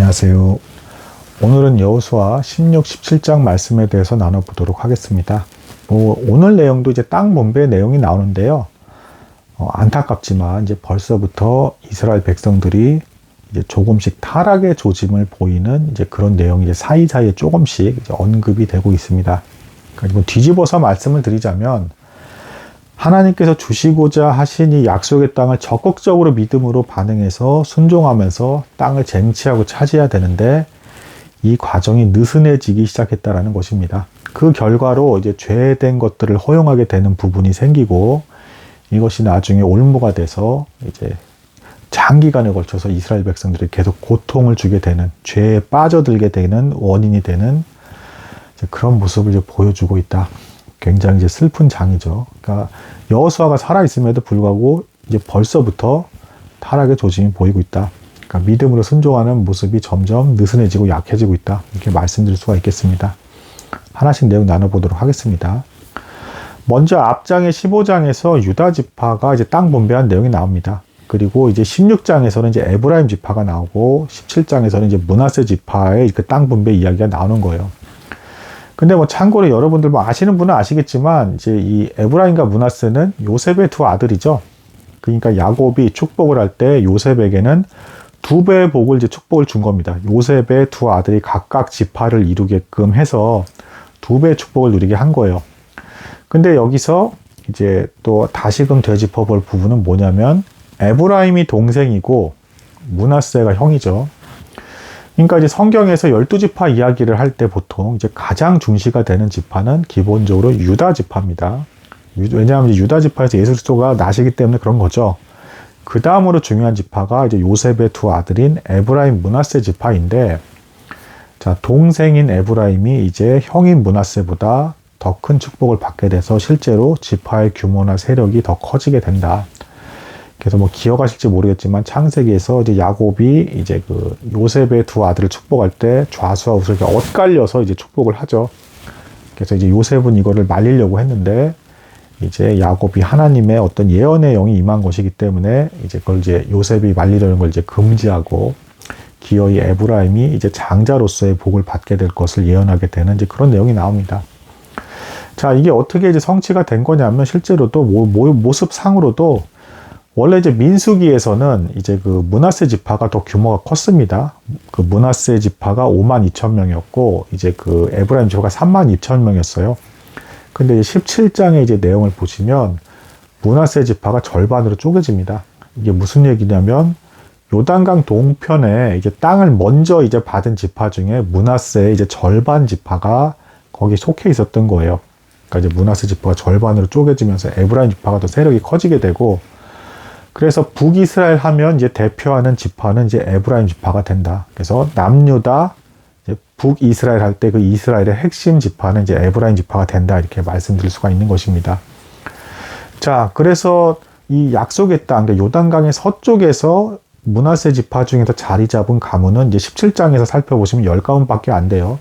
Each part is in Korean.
안녕하세요. 오늘은 여호수아 16, 17장 말씀에 대해서 나눠보도록 하겠습니다. 오늘 내용도 이제 땅 분배 내용이 나오는데요. 안타깝지만 이제 벌써부터 이스라엘 백성들이 이제 조금씩 타락의 조짐을 보이는 이제 그런 내용이 이제 사이사이에 조금씩 이제 언급이 되고 있습니다. 그리고 뒤집어서 말씀을 드리자면 하나님께서 주시고자 하신 이 약속의 땅을 적극적으로 믿음으로 반응해서 순종하면서 땅을 쟁취하고 차지해야 되는데 이 과정이 느슨해지기 시작했다라는 것입니다. 그 결과로 이제 죄된 것들을 허용하게 되는 부분이 생기고 이것이 나중에 올무가 돼서 이제 장기간에 걸쳐서 이스라엘 백성들이 계속 고통을 주게 되는, 죄에 빠져들게 되는 원인이 되는 그런 모습을 이제 보여주고 있다. 굉장히 이제 슬픈 장이죠. 그러니까 여호수아가 살아 있음에도 불구하고 이제 벌써부터 타락의 조짐이 보이고 있다. 그러니까 믿음으로 순종하는 모습이 점점 느슨해지고 약해지고 있다. 이렇게 말씀드릴 수가 있겠습니다. 하나씩 내용 나눠보도록 하겠습니다. 먼저 앞장의 15장에서 유다 지파가 이제 땅 분배한 내용이 나옵니다. 그리고 이제 16장에서는 이제 에브라임 지파가 나오고 17장에서는 이제 므낫세 지파의 그 땅 분배 이야기가 나오는 거예요. 근데 참고로 여러분들 아시는 분은 아시겠지만 이제 이 에브라임과 므낫세는 요셉의 두 아들이죠. 그러니까 야곱이 축복을 할 때 요셉에게는 두 배의 복을 이제 축복을 준 겁니다. 요셉의 두 아들이 각각 지파를 이루게끔 해서 두 배의 축복을 누리게 한 거예요. 근데 여기서 이제 또 다시금 되짚어볼 부분은 뭐냐면 에브라임이 동생이고 므낫세가 형이죠. 그러니까 이제 성경에서 12지파 이야기를 할 때 보통 이제 가장 중시가 되는 지파는 기본적으로 유다 지파입니다. 왜냐하면 이제 유다 지파에서 예수 그리스도가 나시기 때문에 그런 거죠. 그 다음으로 중요한 지파가 이제 요셉의 두 아들인 에브라임 므낫세 지파인데, 자, 동생인 에브라임이 이제 형인 므낫세보다 더 큰 축복을 받게 돼서 실제로 지파의 규모나 세력이 더 커지게 된다. 그래서 기억하실지 모르겠지만 창세기에서 이제 야곱이 이제 그 요셉의 두 아들을 축복할 때 좌수와 우수를 엇갈려서 이제 축복을 하죠. 그래서 이제 요셉은 이거를 말리려고 했는데 이제 야곱이 하나님의 어떤 예언의 영이 임한 것이기 때문에 이제 그걸 이제 요셉이 말리려는 걸 이제 금지하고 기어이 에브라임이 이제 장자로서의 복을 받게 될 것을 예언하게 되는 이제 그런 내용이 나옵니다. 자, 이게 어떻게 이제 성취가 된 거냐면 실제로도 모습상으로도 원래 이제 민수기에서는 이제 그 므낫세 지파가 더 규모가 컸습니다. 그 므낫세 지파가 52,000명이었고 이제 그 에브라임 지파가 32,000명이었어요. 근데 17장의 이제 내용을 보시면 므낫세 지파가 절반으로 쪼개집니다. 이게 무슨 얘기냐면 요단강 동편에 이제 땅을 먼저 이제 받은 지파 중에 므낫세의 이제 절반 지파가 거기 속해 있었던 거예요. 그러니까 이제 므낫세 지파가 절반으로 쪼개지면서 에브라임 지파가 더 세력이 커지게 되고, 그래서 북이스라엘 하면 이제 대표하는 지파는 이제 에브라임 지파가 된다. 그래서 남유다, 북이스라엘 할 때 그 이스라엘의 핵심 지파는 이제 에브라임 지파가 된다. 이렇게 말씀드릴 수가 있는 것입니다. 자, 그래서 이 약속의 땅, 그러니까 요단강의 서쪽에서 므낫세 지파 중에서 자리 잡은 가문은 이제 17장에서 살펴보시면 10가문밖에 안 돼요.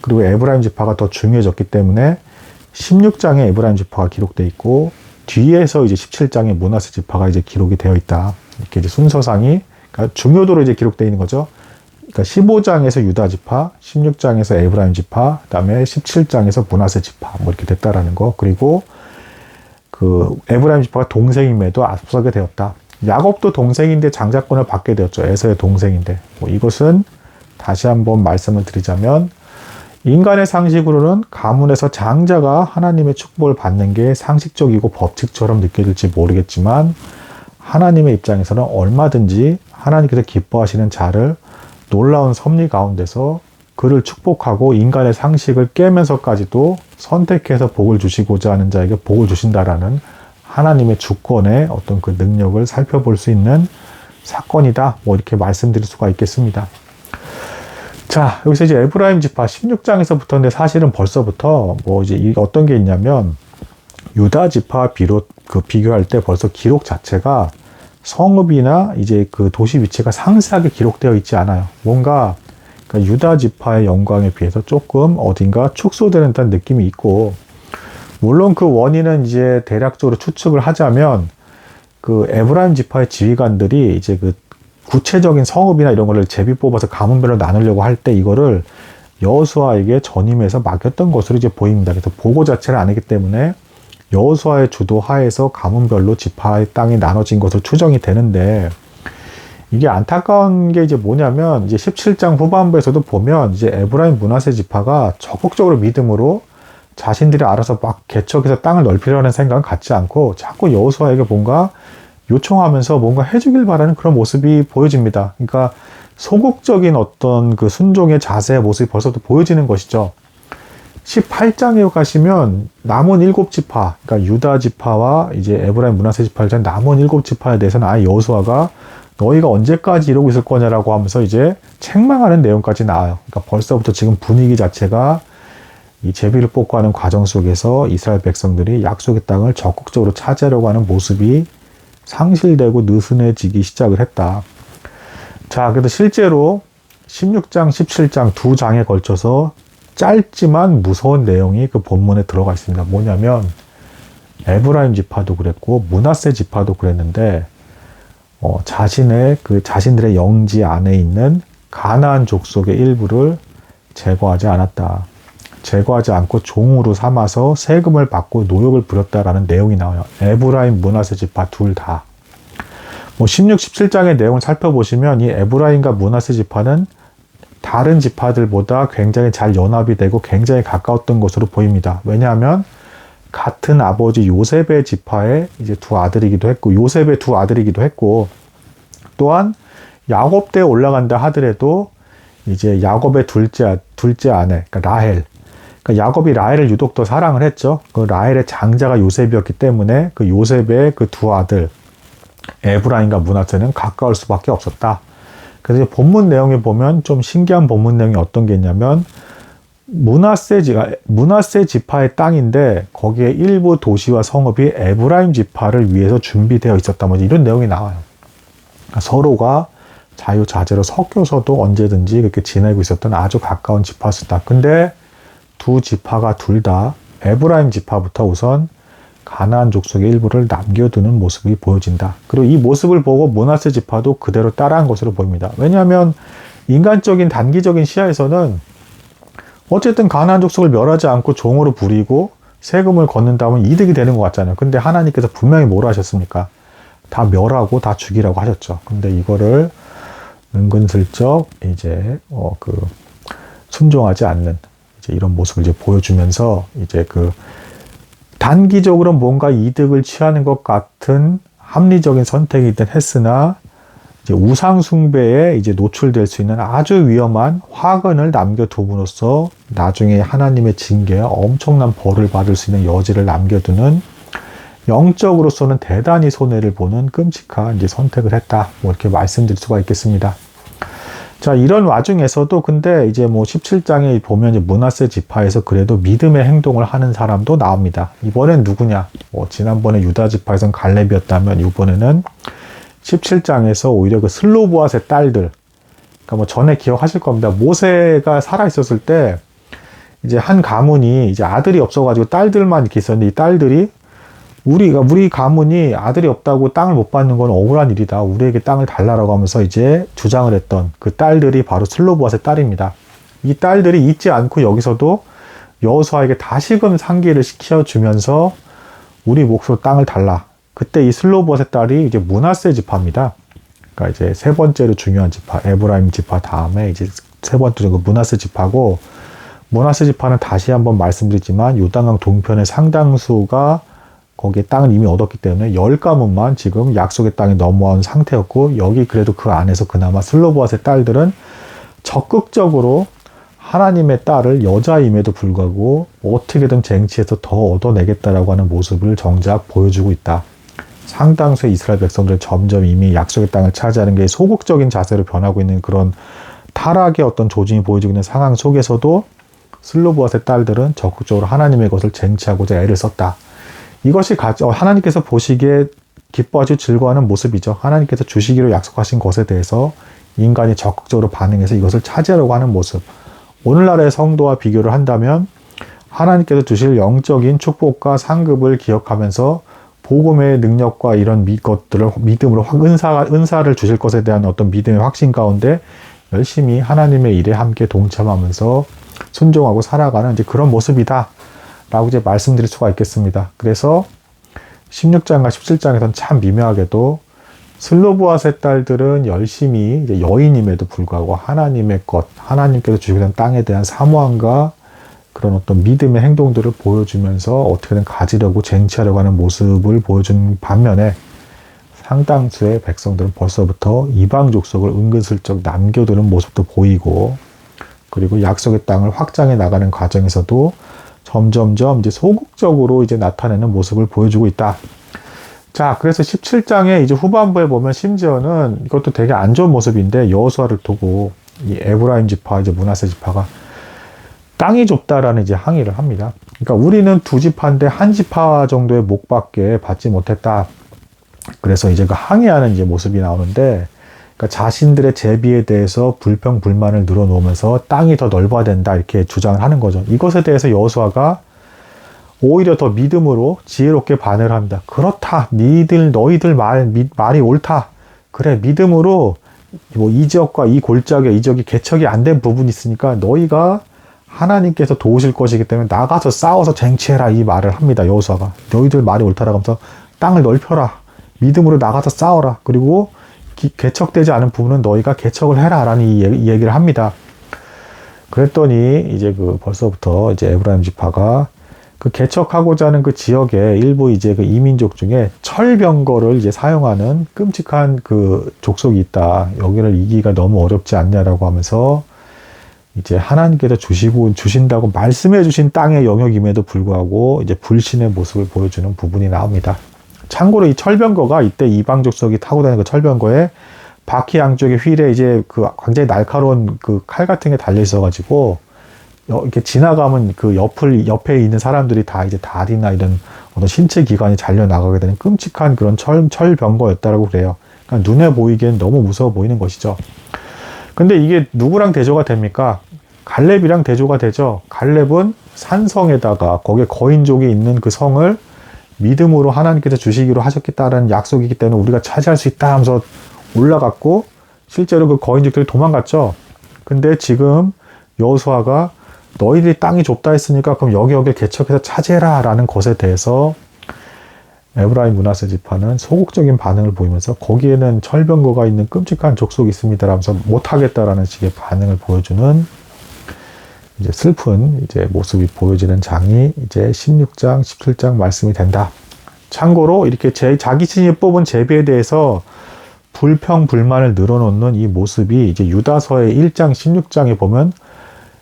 그리고 에브라임 지파가 더 중요해졌기 때문에 16장에 에브라임 지파가 기록되어 있고 뒤에서 이제 17장에 므낫세 지파가 이제 기록이 되어 있다. 이렇게 이제 순서상이, 그러니까 중요도로 이제 기록되어 있는 거죠. 그러니까 15장에서 유다 지파, 16장에서 에브라임 지파, 그다음에 17장에서 므낫세 지파, 이렇게 됐다라는 거. 그리고 그 에브라임 지파가 동생임에도 앞서게 되었다. 야곱도 동생인데 장자권을 받게 되었죠. 에서의 동생인데. 이것은 다시 한번 말씀을 드리자면 인간의 상식으로는 가문에서 장자가 하나님의 축복을 받는 게 상식적이고 법칙처럼 느껴질지 모르겠지만 하나님의 입장에서는 얼마든지 하나님께서 기뻐하시는 자를 놀라운 섭리 가운데서 그를 축복하고 인간의 상식을 깨면서까지도 선택해서 복을 주시고자 하는 자에게 복을 주신다라는 하나님의 주권의 어떤 그 능력을 살펴볼 수 있는 사건이다. 이렇게 말씀드릴 수가 있겠습니다. 자, 여기서 이제 에브라임 지파 16장에서부터인데 사실은 벌써부터 이제 어떤 게 있냐면 유다 지파 비교할 때 벌써 기록 자체가 성읍이나 이제 그 도시 위치가 상세하게 기록되어 있지 않아요. 뭔가 그러니까 유다 지파의 영광에 비해서 조금 어딘가 축소되는 듯한 느낌이 있고, 물론 그 원인은 이제 대략적으로 추측을 하자면 그 에브라임 지파의 지휘관들이 이제 그 구체적인 성읍이나 이런 거를 제비 뽑아서 가문별로 나누려고 할 때 이거를 여호수아에게 전임해서 맡겼던 것으로 이제 보입니다. 그래서 보고 자체를 안 했기 때문에 여호수아의 주도 하에서 가문별로 지파의 땅이 나눠진 것으로 추정이 되는데, 이게 안타까운 게 이제 뭐냐면, 이제 17장 후반부에서도 보면 이제 에브라임 므낫세 지파가 적극적으로 믿음으로 자신들이 알아서 막 개척해서 땅을 넓히려는 생각은 갖지 않고 자꾸 여호수아에게 뭔가 요청하면서 뭔가 해주길 바라는 그런 모습이 보여집니다. 그러니까 소극적인 어떤 그 순종의 자세의 모습이 벌써부터 보여지는 것이죠. 18장에 가시면 남은 7지파, 그러니까 유다 지파와 이제 에브라임 므낫세 지파를 제한 남은 7지파에 대해서는 아예 여호수아가 너희가 언제까지 이러고 있을 거냐라고 하면서 이제 책망하는 내용까지 나와요. 그러니까 벌써부터 지금 분위기 자체가 이 제비를 뽑고 하는 과정 속에서 이스라엘 백성들이 약속의 땅을 적극적으로 차지하려고 하는 모습이 상실되고 느슨해지기 시작을 했다. 자, 그래도 실제로 16장, 17장 두 장에 걸쳐서 짧지만 무서운 내용이 그 본문에 들어가 있습니다. 뭐냐면 에브라임 지파도 그랬고 므낫세 지파도 그랬는데 자신들의 영지 안에 있는 가나안 족속의 일부를 제거하지 않았다. 제거하지 않고 종으로 삼아서 세금을 받고 노역을 부렸다라는 내용이 나와요. 에브라임, 므낫세 지파 둘 다. 16, 17장의 내용을 살펴보시면 이 에브라임과 므낫세 지파는 다른 지파들보다 굉장히 잘 연합이 되고 굉장히 가까웠던 것으로 보입니다. 왜냐하면 같은 아버지 요셉의 지파의 이제 두 아들이기도 했고, 요셉의 두 아들이기도 했고, 또한 야곱 때에 올라간다 하더라도 이제 야곱의 둘째 아내, 그러니까 라헬. 그러니까 야곱이 라헬을 유독 더 사랑을 했죠. 그 라헬의 장자가 요셉이었기 때문에 그 요셉의 그 두 아들 에브라임과 므낫세는 가까울 수밖에 없었다. 그래서 본문 내용에 보면 좀 신기한 본문 내용이 어떤 게 있냐면 므낫세 지파의 땅인데 거기에 일부 도시와 성읍이 에브라임 지파를 위해서 준비되어 있었다. 뭐 이런 내용이 나와요. 그러니까 서로가 자유자재로 섞여서도 언제든지 그렇게 지내고 있었던 아주 가까운 지파수다. 근데 두 지파가 둘 다 에브라임 지파부터 우선 가나안 족속의 일부를 남겨두는 모습이 보여진다. 그리고 이 모습을 보고 므낫세 지파도 그대로 따라한 것으로 보입니다. 왜냐하면 인간적인 단기적인 시야에서는 어쨌든 가나안 족속을 멸하지 않고 종으로 부리고 세금을 걷는다면 이득이 되는 것 같잖아요. 근데 하나님께서 분명히 뭐라 하셨습니까? 다 멸하고 다 죽이라고 하셨죠. 근데 이거를 은근슬쩍 이제 순종하지 않는 이제 이런 모습을 이제 보여주면서 이제 단기적으로 뭔가 이득을 취하는 것 같은 합리적인 선택이든 했으나 이제 우상 숭배에 이제 노출될 수 있는 아주 위험한 화근을 남겨둠으로써 나중에 하나님의 징계와 엄청난 벌을 받을 수 있는 여지를 남겨두는 영적으로서는 대단히 손해를 보는 끔찍한 이제 선택을 했다. 뭐 이렇게 말씀드릴 수가 있겠습니다. 자, 이런 와중에서도 근데 이제 17장에 보면 이제 므낫세 지파에서 그래도 믿음의 행동을 하는 사람도 나옵니다. 이번엔 누구냐? 지난번에 유다 지파에서는 갈렙이었다면 이번에는 17장에서 오히려 그 슬로보앗의 딸들. 그러니까 전에 기억하실 겁니다. 모세가 살아 있었을 때 이제 한 가문이 이제 아들이 없어가지고 딸들만 이렇게 있었는데 이 딸들이 우리 가문이 아들이 없다고 땅을 못 받는 건 억울한 일이다. 우리에게 땅을 달라라고 하면서 이제 주장을 했던 그 딸들이 바로 슬로보앗의 딸입니다. 이 딸들이 잊지 않고 여기서도 여호수아에게 다시금 상기를 시켜주면서 우리 몫으로 땅을 달라. 그때 이 슬로보앗의 딸이 이제 므낫세 지파입니다. 그러니까 이제 세 번째로 중요한 지파, 에브라임 지파 다음에 이제 세 번째로 그 므낫세 지파고, 므낫세 지파는 다시 한번 말씀드리지만 요단강 동편의 상당수가 거기에 땅을 이미 얻었기 때문에 10가문만 지금 약속의 땅에 넘어온 상태였고, 여기 그래도 그 안에서 그나마 슬로보앗의 딸들은 적극적으로 하나님의 딸을 여자임에도 불구하고 어떻게든 쟁취해서 더 얻어내겠다라고 하는 모습을 정작 보여주고 있다. 상당수의 이스라엘 백성들은 점점 이미 약속의 땅을 차지하는 게 소극적인 자세로 변하고 있는 그런 타락의 어떤 조짐이 보여지고 있는 상황 속에서도 슬로보앗의 딸들은 적극적으로 하나님의 것을 쟁취하고자 애를 썼다. 이것이 하나님께서 보시기에 기뻐하시고 즐거워하는 모습이죠. 하나님께서 주시기로 약속하신 것에 대해서 인간이 적극적으로 반응해서 이것을 차지하려고 하는 모습. 오늘날의 성도와 비교를 한다면 하나님께서 주실 영적인 축복과 상급을 기억하면서 복음의 능력과 이런 것들을 믿음으로 은사를 주실 것에 대한 어떤 믿음의 확신 가운데 열심히 하나님의 일에 함께 동참하면서 순종하고 살아가는 이제 그런 모습이다 라고 이제 말씀드릴 수가 있겠습니다. 그래서 16장과 17장에서는 참 미묘하게도 슬로보아스의 딸들은 열심히 이제 여인임에도 불구하고 하나님의 것, 하나님께서 주시는 땅에 대한 사모함과 그런 어떤 믿음의 행동들을 보여주면서 어떻게든 가지려고 쟁취하려고 하는 모습을 보여준 반면에 상당수의 백성들은 벌써부터 이방 족속을 은근슬쩍 남겨두는 모습도 보이고, 그리고 약속의 땅을 확장해 나가는 과정에서도 점점점 이제 소극적으로 이제 나타내는 모습을 보여주고 있다. 자, 그래서 17장의 이제 후반부에 보면 심지어는 이것도 되게 안 좋은 모습인데 여호수아를 두고 이 에브라임 지파, 이제 므낫세 지파가 땅이 좁다라는 이제 항의를 합니다. 그러니까 우리는 두 지파인데 한 지파 정도의 목밖에 받지 못했다. 그래서 이제 그 항의하는 이제 모습이 나오는데, 그러니까 자신들의 제비에 대해서 불평 불만을 늘어놓으면서 땅이 더 넓어야 된다 이렇게 주장을 하는 거죠. 이것에 대해서 여호수아가 오히려 더 믿음으로 지혜롭게 반응을 합니다. 그렇다. 너희들 말이 옳다. 그래, 믿음으로 뭐 이 지역과 이 골짜기와 이 지역이 개척이 안 된 부분이 있으니까 너희가 하나님께서 도우실 것이기 때문에 나가서 싸워서 쟁취해라 이 말을 합니다. 여호수아가 너희들 말이 옳다라고 하면서 땅을 넓혀라. 믿음으로 나가서 싸워라. 그리고 개척되지 않은 부분은 너희가 개척을 해라 라는 이 얘기를 합니다. 그랬더니 이제 벌써부터 이제 에브라임 지파가 그 개척하고자 하는 그 지역에 일부 이제 그 이민족 중에 철병거를 이제 사용하는 끔찍한 그 족속이 있다. 여기를 이기기가 너무 어렵지 않냐라고 하면서 이제 하나님께서 주신다고 말씀해 주신 땅의 영역임에도 불구하고 이제 불신의 모습을 보여주는 부분이 나옵니다. 참고로 이 철병거가 이때 이방 족속이 타고 다니는 그 철병거에 바퀴 양쪽에 휠에 이제 그 굉장히 날카로운 그 칼 같은 게 달려 있어가지고 이렇게 지나가면 그 옆에 있는 사람들이 다 이제 다리나 이런 어떤 신체 기관이 잘려 나가게 되는 끔찍한 그런 철병거였다라고 그래요. 그러니까 눈에 보이기엔 너무 무서워 보이는 것이죠. 근데 이게 누구랑 대조가 됩니까? 갈렙이랑 대조가 되죠. 갈렙은 산성에다가 거기에 거인족이 있는 그 성을 믿음으로 하나님께서 주시기로 하셨겠다라는 약속이기 때문에 우리가 차지할 수 있다 하면서 올라갔고, 실제로 그 거인족들이 도망갔죠. 근데 지금 여호수아가 너희들이 땅이 좁다 했으니까 그럼 여기 개척해서 차지해라 라는 것에 대해서 에브라임 므낫세 지파는 소극적인 반응을 보이면서 거기에는 철병거가 있는 끔찍한 족속이 있습니다 라면서 못하겠다라는 식의 반응을 보여주는 이제 슬픈 이제 모습이 보여지는 장이 이제 16장, 17장 말씀이 된다. 참고로 이렇게 자기 신이 뽑은 제비에 대해서 불평, 불만을 늘어놓는 이 모습이 이제 유다서의 1장, 16장에 보면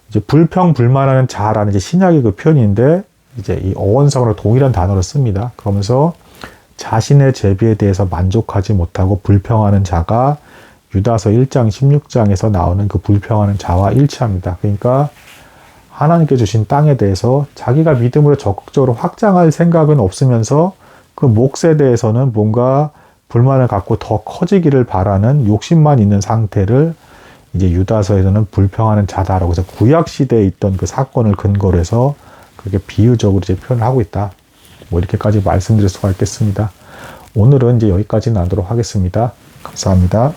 이제 불평, 불만하는 자라는 이제 신약의 그 표현인데 이제 이 어원성으로 동일한 단어를 씁니다. 그러면서 자신의 제비에 대해서 만족하지 못하고 불평하는 자가 유다서 1장, 16장에서 나오는 그 불평하는 자와 일치합니다. 그러니까 하나님께 주신 땅에 대해서 자기가 믿음으로 적극적으로 확장할 생각은 없으면서 그 몫에 대해서는 뭔가 불만을 갖고 더 커지기를 바라는 욕심만 있는 상태를 이제 유다서에서는 불평하는 자다라고 해서 구약 시대에 있던 그 사건을 근거로 해서 그렇게 비유적으로 이제 표현을 하고 있다. 뭐 이렇게까지 말씀드릴 수가 있겠습니다. 오늘은 이제 여기까지 나누도록 하겠습니다. 감사합니다.